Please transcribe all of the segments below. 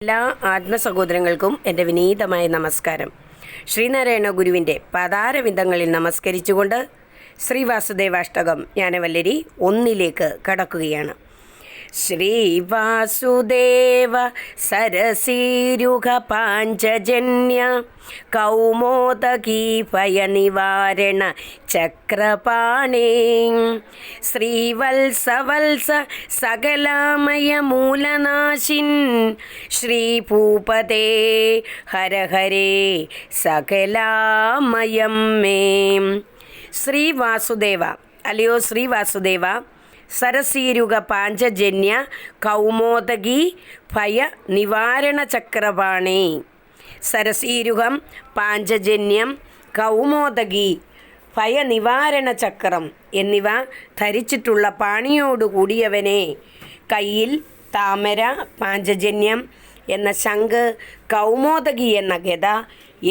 എല്ലാ ആത്മസഹോദരങ്ങൾക്കും എൻ്റെ വിനീതമായ നമസ്കാരം. ശ്രീനാരായണ ഗുരുവിൻ്റെ പാതാരവിന്ദങ്ങളിൽ നമസ്കരിച്ചുകൊണ്ട് ശ്രീ വാസുദേവാഷ്ടകം ജ്ഞാനവല്ലരി 1 കടക്കുകയാണ്. ശ്രീവാസുദേവ സരസീരുഘ പാഞ്ചജന്യ കൗമോദകീ ഭയനിവാരണ ചക്രപാണേ ശ്രീവത്സവത്സ സകലാമയ മൂലനാശിൻ ശ്രീഭൂപതേ ഹര ഹരേ സകലാമയം മേ. ശ്രീവാസുദേവ അല്ലയോ ശ്രീവാസുദേവ, സരസീരുക പാഞ്ചജന്യ കൗമോദകി ഭയ നിവാരണ ചക്രപാണി. സരസീരുഹം, പാഞ്ചജന്യം, കൗമോദകി, ഭയനിവാരണ ചക്രം എന്നിവ ധരിച്ചിട്ടുള്ള പാണിയോടുകൂടിയവനെ, കയ്യിൽ താമര, പാഞ്ചജന്യം എന്ന ശംഖ്, കൗമോദകി എന്ന ഗദ,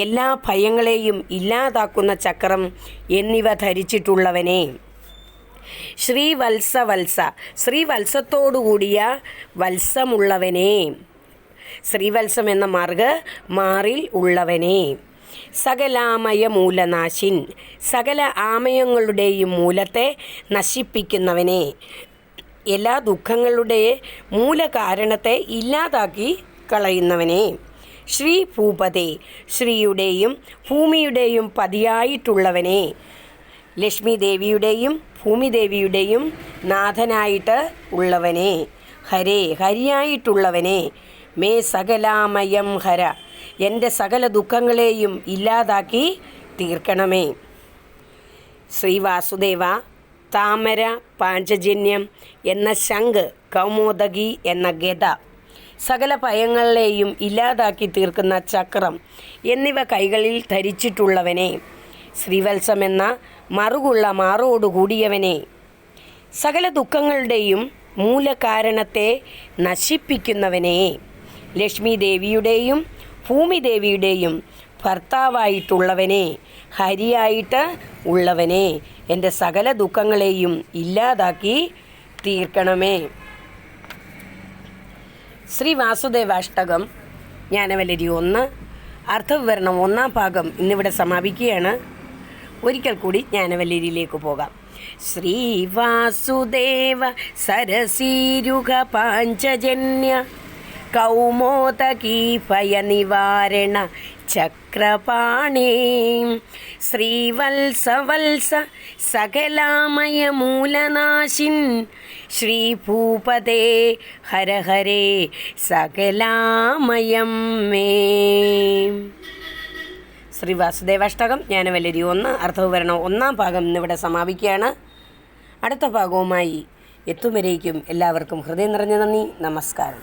എല്ലാ ഭയങ്ങളെയും ഇല്ലാതാക്കുന്ന ചക്രം എന്നിവ ധരിച്ചിട്ടുള്ളവനെ, ശ്രീവത്സവത്സ ശ്രീവത്സത്തോടുകൂടിയ വത്സമുള്ളവനെ, ശ്രീവത്സം എന്ന മാറിൽ ഉള്ളവനെ, സകലാമയ മൂലനാശിൻ സകല ആമയങ്ങളുടെയും മൂലത്തെ നശിപ്പിക്കുന്നവനെ, എല്ലാ ദുഃഖങ്ങളുടെ മൂലകാരണത്തെ ഇല്ലാതാക്കി കളയുന്നവനെ, ശ്രീഭൂപതേ ശ്രീയുടെയും ഭൂമിയുടെയും പതിയായിട്ടുള്ളവനെ, ലക്ഷ്മി ദേവിയുടെയും ഭൂമിദേവിയുടെയും നാഥനായിട്ട് ഉള്ളവനെ, ഹരേ ഹരിയായിട്ടുള്ളവനെ, മേ സകലാമയം ഹര എൻ്റെ സകല ദുഃഖങ്ങളെയും ഇല്ലാതാക്കി തീർക്കണമേ. ശ്രീവാസുദേവ, താമര, പാഞ്ചജന്യം എന്ന ശംഖ്, കൗമോദകി എന്ന ഗദ, സകല ഭയങ്ങളെയും ഇല്ലാതാക്കി തീർക്കുന്ന ചക്രം എന്നിവ കൈകളിൽ ധരിച്ചിട്ടുള്ളവനെ, ശ്രീവത്സം എന്ന മറുകുള്ള മാറോടുകൂടിയവനെ, സകല ദുഃഖങ്ങളുടെയും മൂലകാരണത്തെ നശിപ്പിക്കുന്നവനെ, ലക്ഷ്മി ദേവിയുടെയും ഭൂമിദേവിയുടെയും ഭർത്താവായിട്ടുള്ളവനെ, ഹരിയായിട്ട് ഉള്ളവനെ, എൻ്റെ സകല ദുഃഖങ്ങളെയും ഇല്ലാതാക്കി തീർക്കണമേ. ശ്രീ വാസുദേവാഷ്ടകം ജ്ഞാനവല്ലരി 1 അർത്ഥവിവരണം 1 ഭാഗം ഇന്നിവിടെ സമാപിക്കുകയാണ്. ഒരിക്കൽ കൂടി ജ്ഞാനവല്ലരിയിലേക്ക് പോകാം. ശ്രീവാസുദേവ സരസീരുഘ പാഞ്ചജന്യ കൗമോദകീ ഭയനിവാരണ ചക്രപാണേ ശ്രീവത്സവത്സ സകലാമയ മൂലനാശിൻ ശ്രീഭൂപതേ ഹര ഹരേ സകലാമയം മേ. ശ്രീ വാസുദേവാഷ്ടകം ജ്ഞാനവല്ലരി 1 അർത്ഥവിവരണം 1 ഭാഗം ഇന്നിവിടെ സമാപിക്കുകയാണ്. അടുത്ത ഭാഗവുമായി എത്തും വരേക്കും എല്ലാവർക്കും ഹൃദയം നിറഞ്ഞ നന്ദി, നമസ്കാരം.